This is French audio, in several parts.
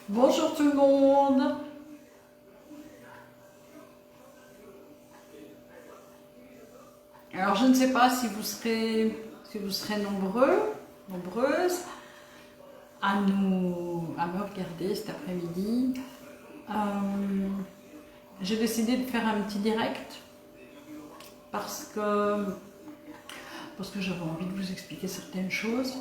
Bonjour tout le monde. Alors je ne sais pas si vous serez nombreux, nombreuses à me regarder cet après-midi. J'ai décidé de faire un petit direct parce que j'avais envie de vous expliquer certaines choses.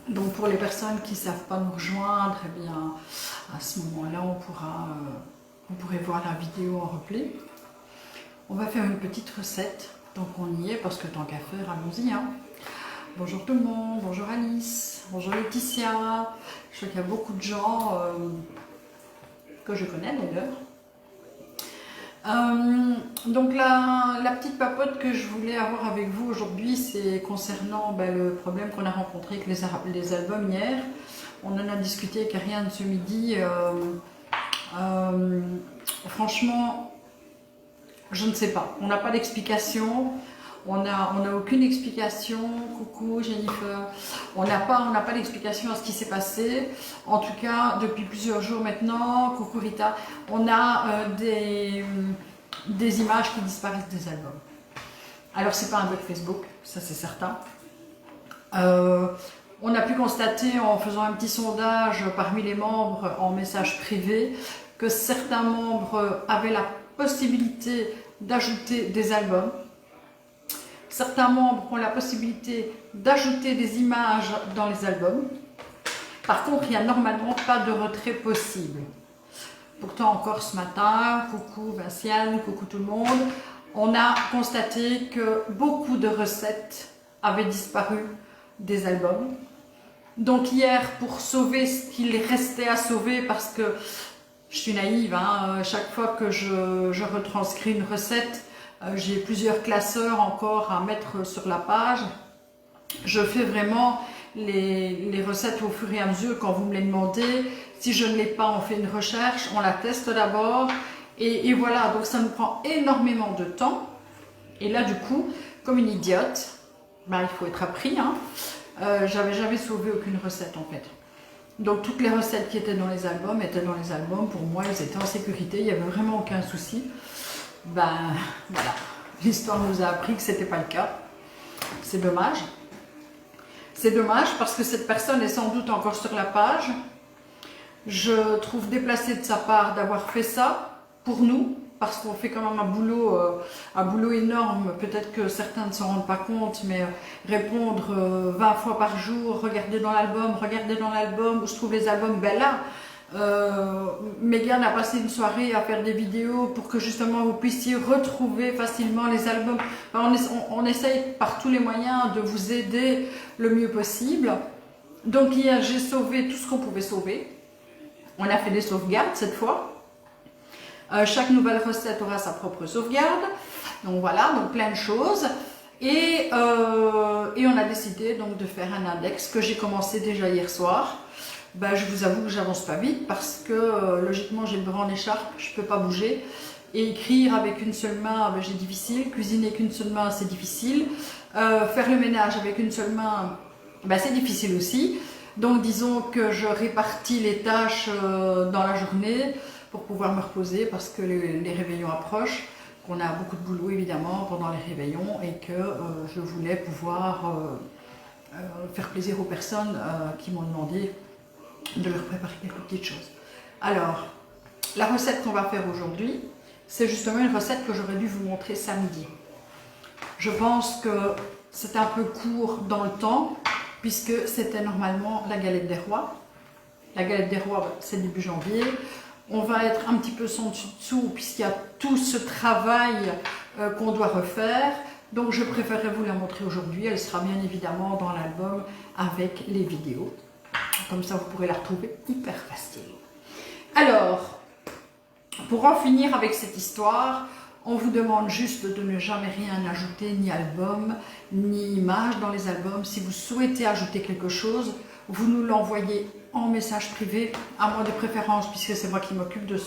Donc pour les personnes qui ne savent pas nous rejoindre, eh bien, à ce moment-là, vous pourrez voir la vidéo en replay. On va faire une petite recette, donc on y est, parce que tant qu'à faire, allons-y. Hein. Bonjour tout le monde, bonjour Alice, bonjour Laetitia. Je sais qu'il y a beaucoup de gens que je connais d'ailleurs. Donc la petite papote que je voulais avoir avec vous aujourd'hui, c'est concernant le problème qu'on a rencontré avec les albums hier. On en a discuté avec Ariane ce midi. Franchement, je ne sais pas. On n'a pas d'explication. On n'a aucune explication. Coucou Jennifer. On n'a pas d'explication à ce qui s'est passé. En tout cas, depuis plusieurs jours maintenant, coucou Rita, on a des images qui disparaissent des albums. Alors c'est pas un bug Facebook, ça c'est certain. On a pu constater en faisant un petit sondage parmi les membres en message privé que certains membres avaient la possibilité d'ajouter des albums. Certains membres ont la possibilité d'ajouter des images dans les albums. Par contre, il n'y a normalement pas de retrait possible. Pourtant, encore ce matin, coucou Vinciane, coucou tout le monde, on a constaté que beaucoup de recettes avaient disparu des albums. Donc hier, pour sauver ce qu'il restait à sauver, parce que je suis naïve, hein, chaque fois que je retranscris une recette, j'ai plusieurs classeurs encore à mettre sur la page. Je fais vraiment les recettes au fur et à mesure quand vous me les demandez. Si je ne l'ai pas, on fait une recherche, on la teste d'abord. Et voilà, donc ça nous prend énormément de temps. Et là, du coup, comme une idiote, il faut être appris. Hein, j'avais jamais sauvé aucune recette en fait. Donc toutes les recettes qui étaient dans les albums étaient dans les albums. Pour moi, ils étaient en sécurité, il n'y avait vraiment aucun souci. Voilà, l'histoire nous a appris que ce n'était pas le cas. C'est dommage. C'est dommage parce que cette personne est sans doute encore sur la page. Je trouve déplacé de sa part d'avoir fait ça pour nous, parce qu'on fait quand même un boulot énorme. Peut-être que certains ne s'en rendent pas compte, mais répondre 20 fois par jour, regardez dans l'album, où se trouvent les albums, là, Megan a passé une soirée à faire des vidéos pour que justement vous puissiez retrouver facilement les albums. On essaye par tous les moyens de vous aider le mieux possible. Donc hier j'ai sauvé tout ce qu'on pouvait sauver. On a fait des sauvegardes cette fois. Chaque nouvelle recette aura sa propre sauvegarde. Donc voilà, donc plein de choses. Et on a décidé donc de faire un index que j'ai commencé déjà hier soir. Je vous avoue que j'avance pas vite parce que logiquement j'ai le bras en écharpe, je peux pas bouger. Et écrire avec une seule main, j'ai difficile. Cuisiner avec une seule main, c'est difficile. Faire le ménage avec une seule main, c'est difficile aussi. Donc disons que je répartis les tâches dans la journée pour pouvoir me reposer parce que les réveillons approchent, qu'on a beaucoup de boulot évidemment pendant les réveillons et que je voulais pouvoir faire plaisir aux personnes qui m'ont demandé de leur préparer quelques petites choses. Alors, la recette qu'on va faire aujourd'hui, c'est justement une recette que j'aurais dû vous montrer samedi. Je pense que c'est un peu court dans le temps, puisque c'était normalement la galette des rois. La galette des rois, c'est début janvier. On va être un petit peu sans dessous, puisqu'il y a tout ce travail qu'on doit refaire. Donc je préférerais vous la montrer aujourd'hui. Elle sera bien évidemment dans l'album avec les vidéos. Comme ça, vous pourrez la retrouver hyper facile. Alors, pour en finir avec cette histoire, on vous demande juste de ne jamais rien ajouter, ni album, ni image dans les albums. Si vous souhaitez ajouter quelque chose, vous nous l'envoyez en message privé, à moi de préférence, puisque c'est moi qui m'occupe de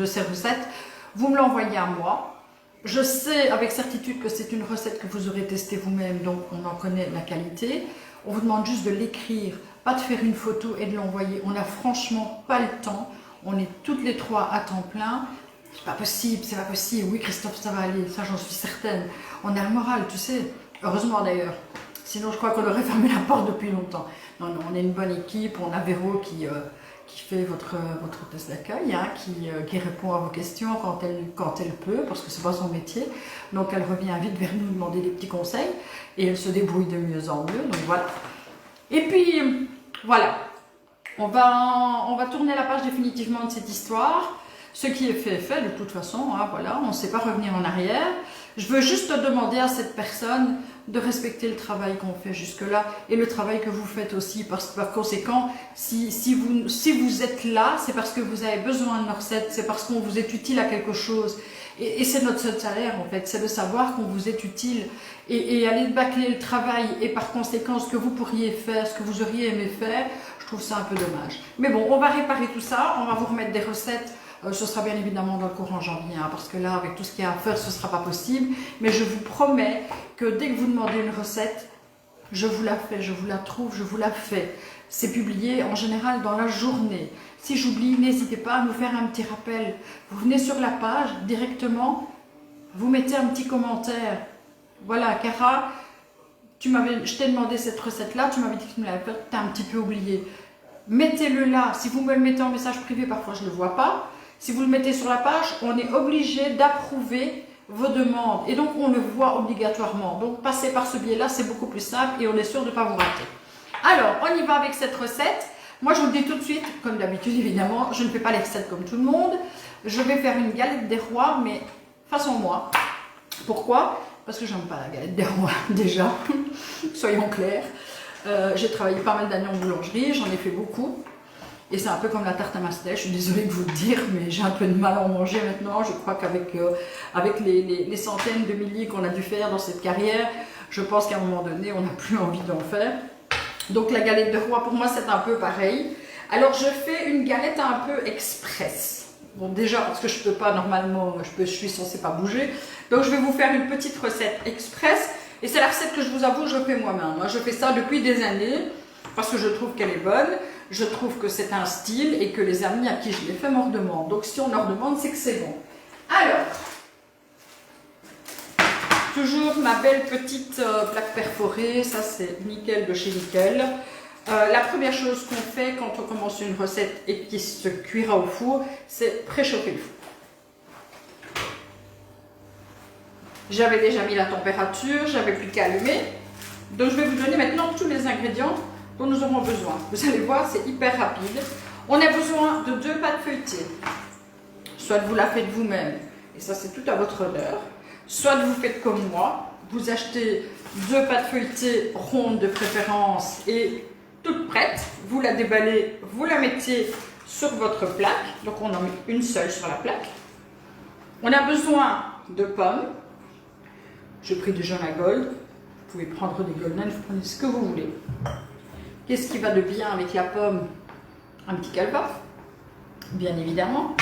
ces recettes. Vous me l'envoyez à moi. Je sais avec certitude que c'est une recette que vous aurez testée vous-même, donc on en connaît la qualité. On vous demande juste de l'écrire pas de faire une photo et de l'envoyer. On n'a franchement pas le temps. On est toutes les trois à temps plein. C'est pas possible, c'est pas possible. Oui, Christophe, ça va aller, ça j'en suis certaine. On a le moral, tu sais. Heureusement d'ailleurs. Sinon, je crois qu'on aurait fermé la porte depuis longtemps. Non, non, on est une bonne équipe. On a Véro qui fait votre hôtesse d'accueil, hein, qui répond à vos questions quand elle peut, parce que c'est pas son métier. Donc, elle revient vite vers nous demander des petits conseils. Et elle se débrouille de mieux en mieux. Donc, voilà. Et puis, voilà. On va tourner la page définitivement de cette histoire. Ce qui est fait est fait de toute façon, hein, voilà, on ne sait pas revenir en arrière. Je veux juste demander à cette personne de respecter le travail qu'on fait jusque-là et le travail que vous faites aussi, parce que par conséquent, si vous êtes là, c'est parce que vous avez besoin de nos recettes, c'est parce qu'on vous est utile à quelque chose. Et c'est notre seul salaire en fait, c'est de savoir qu'on vous est utile et aller bâcler le travail et par conséquent ce que vous pourriez faire, ce que vous auriez aimé faire, je trouve ça un peu dommage. Mais bon, on va réparer tout ça, on va vous remettre des recettes. Ce sera bien évidemment dans le courant janvier, hein, parce que là, avec tout ce qu'il y a à faire, ce ne sera pas possible. Mais je vous promets que dès que vous demandez une recette, je vous la fais, je vous la trouve, je vous la fais. C'est publié en général dans la journée. Si j'oublie, n'hésitez pas à nous faire un petit rappel. Vous venez sur la page directement, vous mettez un petit commentaire. Voilà, Cara, je t'ai demandé cette recette-là, tu m'avais dit que tu me l'avais faite, tu as un petit peu oublié. Mettez-le là. Si vous me le mettez en message privé, parfois je ne le vois pas. Si vous le mettez sur la page, on est obligé d'approuver vos demandes. Et donc, on le voit obligatoirement. Donc, passer par ce biais-là, c'est beaucoup plus simple et on est sûr de ne pas vous rater. Alors, on y va avec cette recette. Moi, je vous le dis tout de suite, comme d'habitude, évidemment, je ne fais pas les recettes comme tout le monde. Je vais faire une galette des rois, mais façon moi. Pourquoi? Parce que j'aime pas la galette des rois, déjà. Soyons clairs. J'ai travaillé pas mal d'années en boulangerie, j'en ai fait beaucoup. Et c'est un peu comme la tarte à massenet, je suis désolée de vous le dire, mais j'ai un peu de mal à en manger maintenant. Je crois qu'avec avec les centaines de milliers qu'on a dû faire dans cette carrière, je pense qu'à un moment donné, on n'a plus envie d'en faire. Donc la galette de roi, pour moi, c'est un peu pareil. Alors je fais une galette un peu express. Bon, déjà, parce que je peux pas, normalement, je suis censée pas bouger. Donc je vais vous faire une petite recette express. Et c'est la recette que je vous avoue, je fais moi-même. Moi, je fais ça depuis des années, parce que je trouve qu'elle est bonne. Je trouve que c'est un style et que les amis à qui je l'ai fait m'en redemandent. Donc si on leur demande, c'est que c'est bon. Alors, toujours ma belle petite plaque perforée. Ça, c'est nickel de chez Nickel. La première chose qu'on fait quand on commence une recette et qui se cuira au four, c'est préchauffer le four. J'avais déjà mis la température, j'avais plus qu'à allumer. Donc je vais vous donner maintenant tous les ingrédients dont nous aurons besoin. Vous allez voir, c'est hyper rapide. On a besoin de 2 pâtes feuilletées. Soit vous la faites vous-même, et ça c'est tout à votre honneur. Soit vous faites comme moi, vous achetez 2 pâtes feuilletées rondes de préférence et toutes prêtes. Vous la déballez, vous la mettez sur votre plaque. Donc on en met une seule sur la plaque. On a besoin de pommes. J'ai pris du jaune à gold. Vous pouvez prendre des golden, vous prenez ce que vous voulez. Qu'est-ce qui va de bien avec la pomme? Un petit calva, bien évidemment.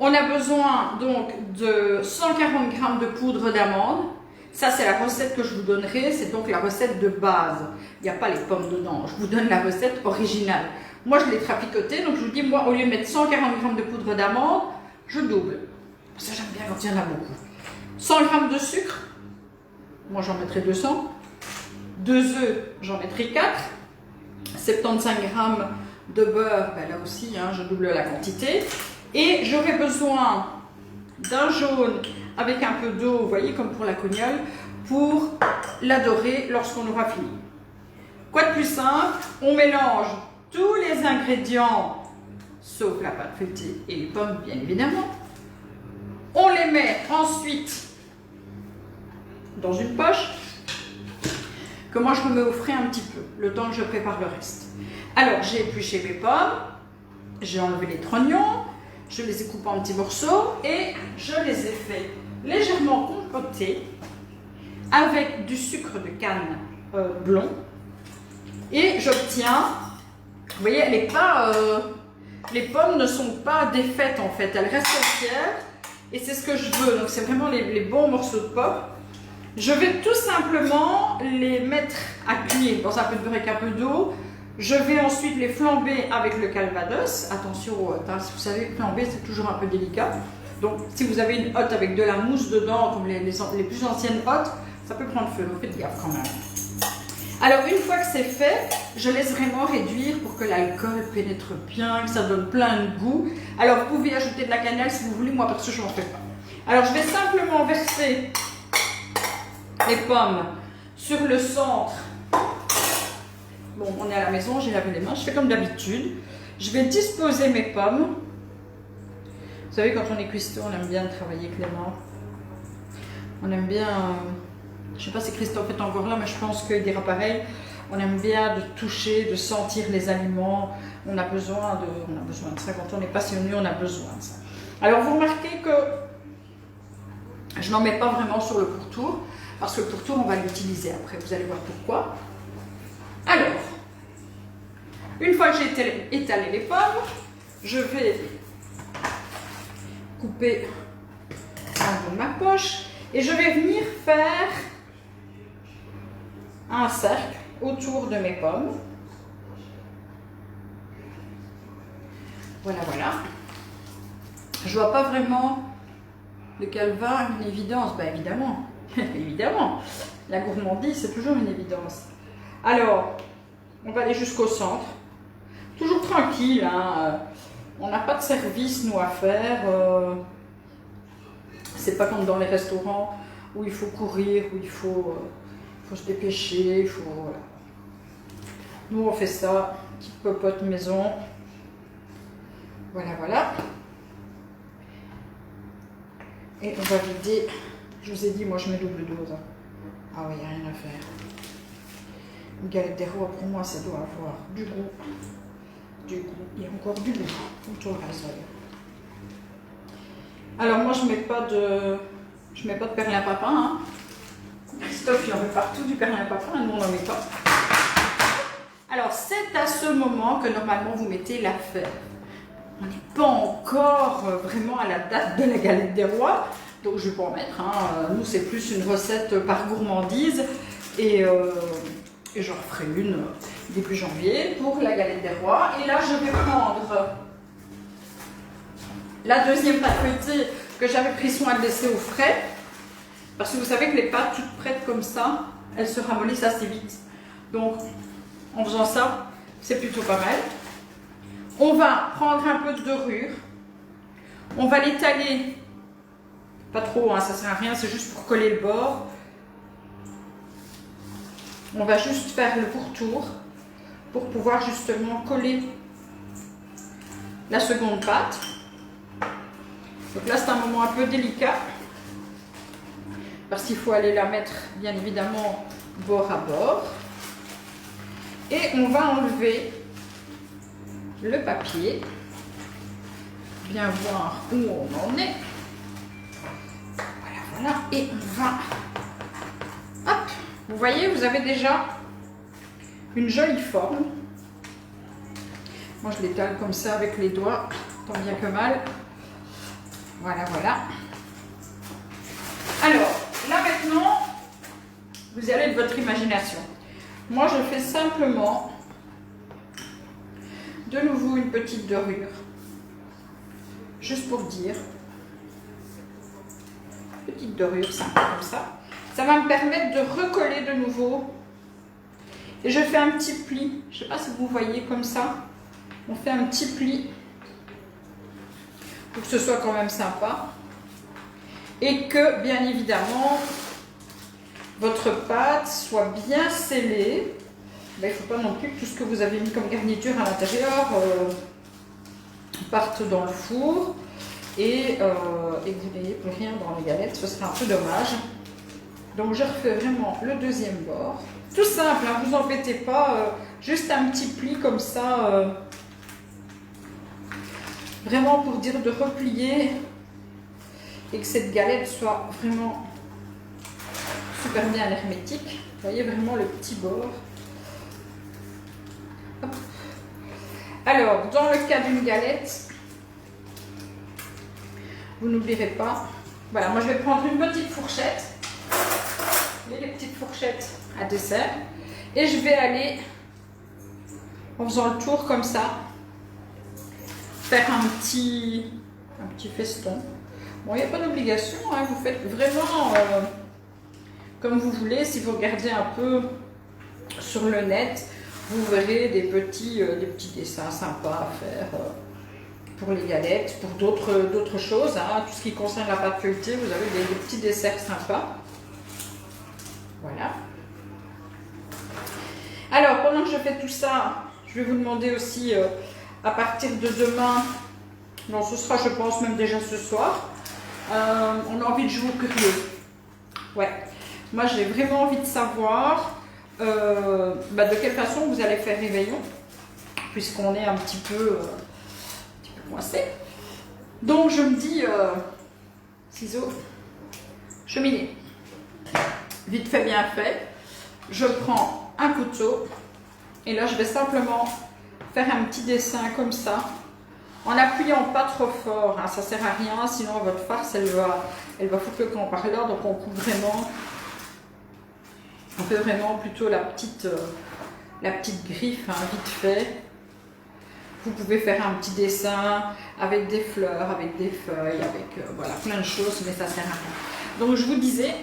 On a besoin donc de 140 g de poudre d'amande. Ça, c'est la recette que je vous donnerai. C'est donc la recette de base. Il n'y a pas les pommes dedans. Je vous donne la recette originale. Moi, je l'ai trapicotée. Donc, je vous dis, moi, au lieu de mettre 140 g de poudre d'amande, je double. Ça, j'aime bien quand il y en a beaucoup. 100 g de sucre. Moi, j'en mettrai 200. 2 œufs, j'en mettrai 4. 75 g de beurre, ben là aussi, hein, je double la quantité. Et j'aurai besoin d'un jaune avec un peu d'eau, vous voyez, comme pour la cognole, pour la dorer lorsqu'on aura fini. Quoi de plus simple? On mélange tous les ingrédients, sauf la pâte feuilletée et les pommes, bien évidemment. On les met ensuite dans une poche que moi je me mets au frais un petit peu, le temps que je prépare le reste. Alors, j'ai épluché mes pommes, j'ai enlevé les trognons, je les ai coupés en petits morceaux et je les ai fait légèrement compoter avec du sucre de canne blond. Et j'obtiens, vous voyez, elle est pas, les pommes ne sont pas défaites en fait, elles restent entières et c'est ce que je veux. Donc c'est vraiment les bons morceaux de pommes. Je vais tout simplement les mettre à cuire dans un peu de beurre avec un peu d'eau Je vais ensuite les flamber avec le calvados. Attention aux hottes, hein. Si vous savez, flamber c'est toujours un peu délicat. Donc si vous avez une hotte avec de la mousse dedans, comme les plus anciennes hottes, ça peut prendre feu, donc faites gaffe quand même. Alors une fois que c'est fait, je laisse vraiment réduire pour que l'alcool pénètre bien, que ça donne plein de goût. Alors vous pouvez ajouter de la cannelle si vous voulez, moi parce que je n'en fais pas. Alors je vais simplement verser les pommes sur le centre. Bon, on est à la maison, j'ai lavé les mains, je fais comme d'habitude. Je vais disposer mes pommes. Vous savez, quand on est cuistot, on aime bien travailler avec les mains. On aime bien... je ne sais pas si Christophe est encore là, mais je pense qu'il dira pareil. On aime bien de toucher, de sentir les aliments. On a besoin de ça. Quand on est passionné, on a besoin de ça. Alors, vous remarquez que je n'en mets pas vraiment sur le pourtour, parce que le pourtour, on va l'utiliser après. Vous allez voir pourquoi. Alors, une fois que j'ai étalé les pommes, je vais couper en bout de ma poche et je vais venir faire un cercle autour de mes pommes. Voilà, voilà. Je vois pas vraiment le calva, une évidence. Ben évidemment, évidemment. La gourmandise, c'est toujours une évidence. Alors, on va aller jusqu'au centre. Toujours tranquille, hein. On n'a pas de service, nous, à faire. C'est pas comme dans les restaurants où il faut courir, où il faut se dépêcher. Voilà. Nous, on fait ça, petite popote maison. Voilà, voilà. Et on va vider. Je vous ai dit, moi, je mets double dose. Ah oui, il n'y a rien à faire. Une galette des rois, pour moi, ça doit avoir du goût. Du goût. Et encore du goût. Comme tout le reste, d'ailleurs. Alors, moi, je mets pas de perlimpinpin. Hein. Christophe, il en met partout du perlimpinpin. Nous, on n'en met pas. Alors, c'est à ce moment que, normalement, vous mettez la fève. On n'est pas encore vraiment à la date de la galette des rois. Donc, je vais pas en mettre. Hein. Nous, c'est plus une recette par gourmandise. Et j'en ferai une début janvier pour la galette des rois. Et là, je vais prendre la deuxième pâte feuilletée que j'avais pris soin de laisser au frais. Parce que vous savez que les pâtes toutes prêtes comme ça, elles se ramollissent assez vite. Donc, en faisant ça, c'est plutôt pas mal. On va prendre un peu de dorure. On va l'étaler. Pas trop, hein, ça sert à rien, c'est juste pour coller le bord. On va juste faire le pourtour pour pouvoir justement coller la seconde pâte. Donc là, c'est un moment un peu délicat parce qu'il faut aller la mettre, bien évidemment, bord à bord. Et on va enlever le papier, bien voir où on en est. Voilà, voilà. Et on va... Hop! Vous voyez, vous avez déjà une jolie forme. Moi, je l'étale comme ça avec les doigts, tant bien que mal. Voilà, voilà. Alors, là maintenant, vous allez de votre imagination. Moi, je fais simplement de nouveau une petite dorure. Juste pour dire. Petite dorure, simple comme ça. Ça va me permettre de recoller de nouveau. Et je fais un petit pli. Je ne sais pas si vous voyez comme ça. On fait un petit pli. Pour que ce soit quand même sympa. Et que, bien évidemment, votre pâte soit bien scellée. Ben, il ne faut pas non plus que tout ce que vous avez mis comme garniture à l'intérieur parte dans le four. Et que vous n'ayez plus rien dans les galettes. Ce serait un peu dommage. Donc je refais vraiment le deuxième bord. Tout simple, hein, vous embêtez pas, juste un petit pli comme ça. Vraiment pour dire de replier et que cette galette soit vraiment super bien hermétique. Vous voyez vraiment le petit bord. Hop. Alors, dans le cas d'une galette, vous n'oublierez pas. Voilà, moi je vais prendre une petite fourchette. Les petites fourchettes à dessert. Et je vais aller en faisant le tour comme ça, faire un petit feston. Bon, il n'y a pas d'obligation, hein, vous faites vraiment comme vous voulez. Si vous regardez un peu sur le net, vous verrez des petits dessins sympas à faire pour les galettes, pour d'autres choses. Hein. Tout ce qui concerne la pâte feuilletée, vous avez des petits desserts sympas. Voilà. Alors, pendant que je fais tout ça, je vais vous demander aussi, à partir de demain, non, ce sera, je pense, même déjà ce soir, on a envie de jouer au curieux. Ouais. Moi, j'ai vraiment envie de savoir de quelle façon vous allez faire réveillon, puisqu'on est un petit peu coincé. Donc, je me dis, ciseaux, cheminée. Vite fait, bien fait. Je prends un couteau et là, je vais simplement faire un petit dessin comme ça, en appuyant pas trop fort, hein, ça sert à rien, sinon votre farce elle va foutre le camp par là. Donc on coupe vraiment, on fait vraiment plutôt la petite griffe, hein, vite fait. Vous pouvez faire un petit dessin avec des fleurs, avec des feuilles, avec voilà, plein de choses, mais ça sert à rien. Donc je vous disais,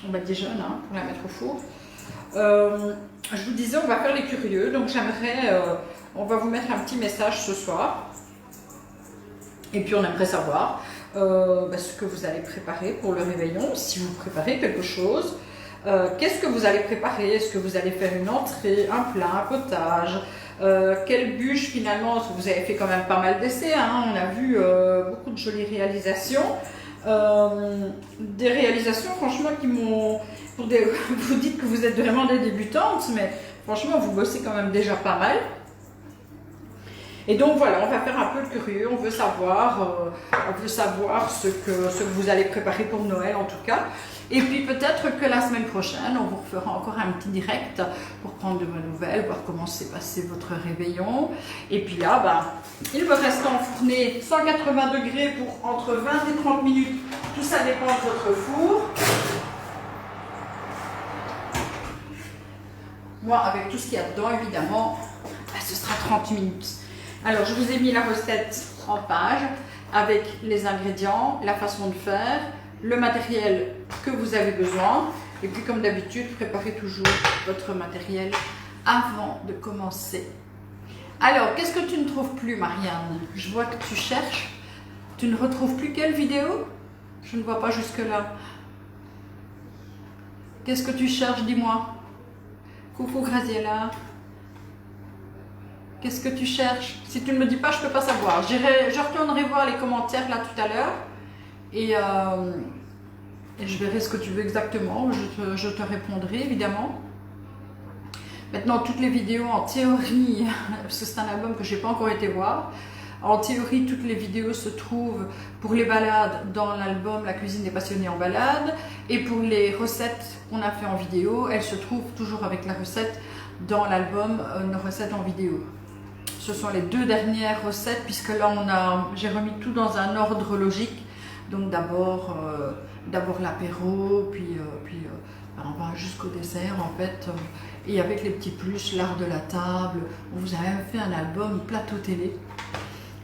on va déjeuner hein, pour la mettre au four. Je vous disais, on va faire les curieux, donc j'aimerais, on va vous mettre un petit message ce soir. Et puis on aimerait savoir ce que vous allez préparer pour le réveillon, si vous préparez quelque chose. Qu'est-ce que vous allez préparer? Est-ce que vous allez faire une entrée, un plat, un potage? Quelle bûche finalement? Parce que vous avez fait quand même pas mal d'essais, hein, on a vu beaucoup de jolies réalisations. Des réalisations franchement qui m'ont... Vous dites que vous êtes vraiment des débutantes, mais franchement vous bossez quand même déjà pas mal. Et donc voilà, on va faire un peu le curieux, on veut savoir ce que vous allez préparer pour Noël en tout cas. Et puis peut-être que la semaine prochaine, on vous refera encore un petit direct pour prendre de vos nouvelles, voir comment s'est passé votre réveillon. Et puis là, il me reste à enfourner 180 degrés pour entre 20 et 30 minutes. Tout ça dépend de votre four. Moi, avec tout ce qu'il y a dedans, évidemment, ce sera 30 minutes. Alors, je vous ai mis la recette en page avec les ingrédients, la façon de faire, le matériel que vous avez besoin. Et puis, comme d'habitude, préparez toujours votre matériel avant de commencer. Alors, qu'est-ce que tu ne trouves plus, Marianne? Je vois que tu cherches. Tu ne retrouves plus quelle vidéo? Je ne vois pas jusque-là. Qu'est-ce que tu cherches? Dis-moi. Coucou, Graziella. Qu'est-ce que tu cherches? Si tu ne me dis pas, je ne peux pas savoir. Je retournerai voir les commentaires là tout à l'heure et je verrai ce que tu veux exactement. Je te répondrai évidemment. Maintenant, toutes les vidéos en théorie, parce que c'est un album que je n'ai pas encore été voir, en théorie, toutes les vidéos se trouvent pour les balades dans l'album La cuisine des passionnés en balade, et pour les recettes qu'on a fait en vidéo, elles se trouvent toujours avec la recette dans l'album Nos recettes en vidéo. Ce sont les deux dernières recettes, puisque là j'ai remis tout dans un ordre logique. Donc d'abord l'apéro, puis on va jusqu'au dessert en fait. Et avec les petits plus, l'art de la table. On vous a même fait un album plateau télé,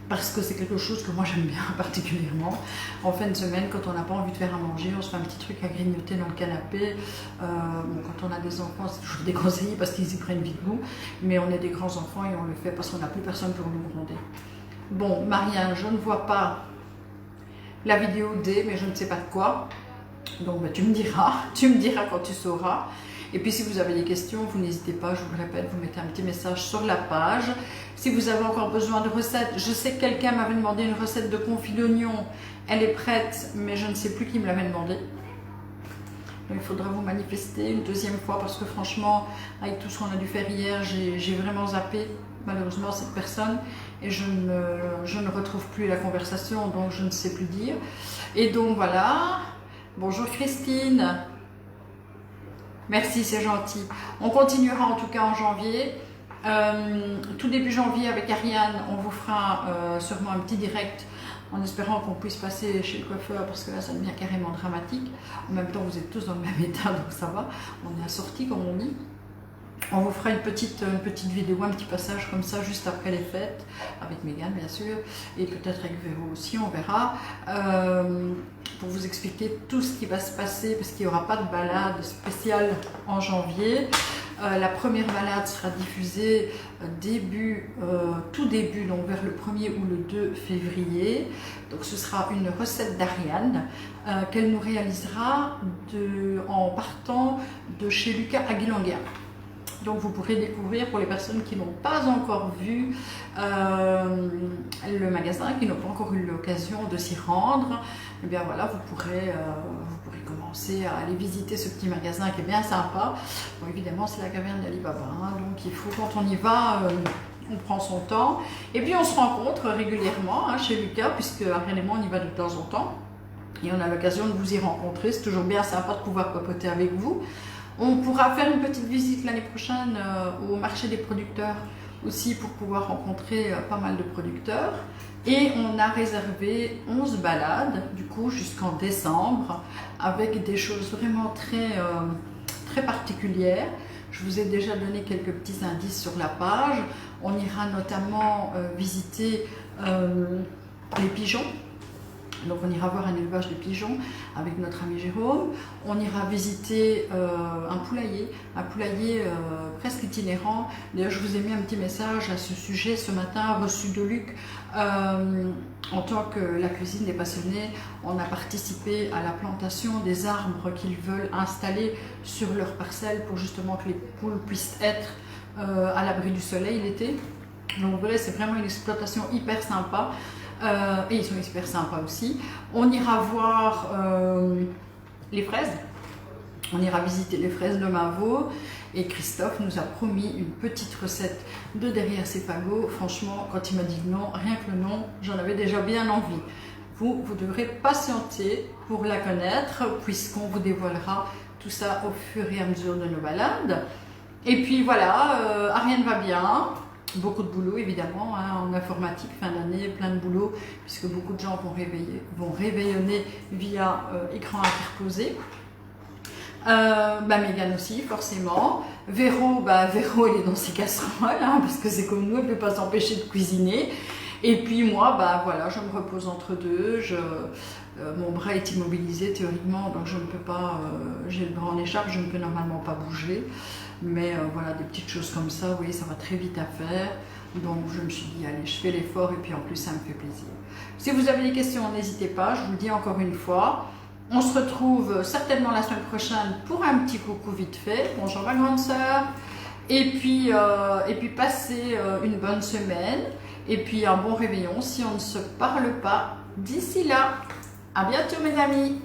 parce que c'est quelque chose que moi j'aime bien particulièrement. En fin de semaine, quand on n'a pas envie de faire à manger, on se fait un petit truc à grignoter dans le canapé. Quand on a des enfants, c'est toujours déconseillé parce qu'ils y prennent vite goût, mais on est des grands enfants et on le fait parce qu'on n'a plus personne pour nous gronder. Bon, Marianne, je ne vois pas la vidéo D, mais je ne sais pas de quoi. Donc tu me diras quand tu sauras. Et puis si vous avez des questions, vous n'hésitez pas, je vous le répète, vous mettez un petit message sur la page. Si vous avez encore besoin de recettes, je sais que quelqu'un m'avait demandé une recette de confit d'oignon. Elle est prête, mais je ne sais plus qui me l'avait demandé. Donc, il faudra vous manifester une deuxième fois, parce que franchement, avec tout ce qu'on a dû faire hier, j'ai vraiment zappé malheureusement cette personne et je ne retrouve plus la conversation, donc je ne sais plus dire. Et donc voilà. Bonjour Christine. Merci, c'est gentil. On continuera en tout cas en janvier. Tout début janvier avec Ariane, on vous fera sûrement un petit direct en espérant qu'on puisse passer chez le coiffeur, parce que là ça devient carrément dramatique. En même temps vous êtes tous dans le même état, donc ça va, on est assortis comme on dit. On vous fera une petite vidéo, un petit passage comme ça, juste après les fêtes, avec Megan bien sûr, et peut-être avec Véro aussi, on verra, pour vous expliquer tout ce qui va se passer, parce qu'il n'y aura pas de balade spéciale en janvier. La première balade sera diffusée tout début, donc vers le 1er ou le 2 février. Donc ce sera une recette d'Ariane qu'elle nous réalisera en partant de chez Lucas à Guilanguin. Donc vous pourrez découvrir, pour les personnes qui n'ont pas encore vu le magasin, qui n'ont pas encore eu l'occasion de s'y rendre, et bien voilà, vous pourrez commencer à aller visiter ce petit magasin qui est bien sympa. Bon, évidemment, c'est la caverne d'Ali Baba, hein, donc il faut, quand on y va, on prend son temps. Et puis on se rencontre régulièrement hein, chez Lucas, puisque Ariane et moi, on y va de temps en temps. Et on a l'occasion de vous y rencontrer, c'est toujours bien sympa de pouvoir papoter avec vous. On pourra faire une petite visite l'année prochaine au marché des producteurs aussi pour pouvoir rencontrer pas mal de producteurs. Et on a réservé 11 balades du coup jusqu'en décembre avec des choses vraiment très particulières. Je vous ai déjà donné quelques petits indices sur la page. On ira notamment visiter les pigeons. Donc on ira voir un élevage de pigeons avec notre ami Jérôme. On ira visiter un poulailler presque itinérant. D'ailleurs je vous ai mis un petit message à ce sujet ce matin, reçu de Luc. En tant que la cuisine des passionnés, on a participé à la plantation des arbres qu'ils veulent installer sur leur parcelle pour justement que les poules puissent être à l'abri du soleil l'été. Donc voilà, c'est vraiment une exploitation hyper sympa. Et ils sont hyper sympas aussi. On ira voir les fraises. On ira visiter les fraises de Mavot. Et Christophe nous a promis une petite recette de derrière ses fagots. Franchement, quand il m'a dit non, rien que le nom, j'en avais déjà bien envie. Vous devrez patienter pour la connaître, puisqu'on vous dévoilera tout ça au fur et à mesure de nos balades. Et puis voilà, Ariane va bien. Beaucoup de boulot évidemment, hein, en informatique, fin d'année, plein de boulot, puisque beaucoup de gens vont réveillonner via écran interposé. Megan aussi, forcément. Véro, elle est dans ses casseroles, hein, parce que c'est comme nous, elle ne peut pas s'empêcher de cuisiner. Et puis moi, voilà, je me repose entre deux. Mon bras est immobilisé théoriquement, donc je ne peux pas, j'ai le bras en écharpe, je ne peux normalement pas bouger. Mais voilà, des petites choses comme ça, vous voyez, ça va très vite à faire. Donc je me suis dit, allez, je fais l'effort et puis en plus, ça me fait plaisir. Si vous avez des questions, n'hésitez pas, je vous le dis encore une fois. On se retrouve certainement la semaine prochaine pour un petit coucou vite fait. Bonjour ma grande sœur. Et puis passez une bonne semaine. Et puis un bon réveillon si on ne se parle pas d'ici là. À bientôt mes amis.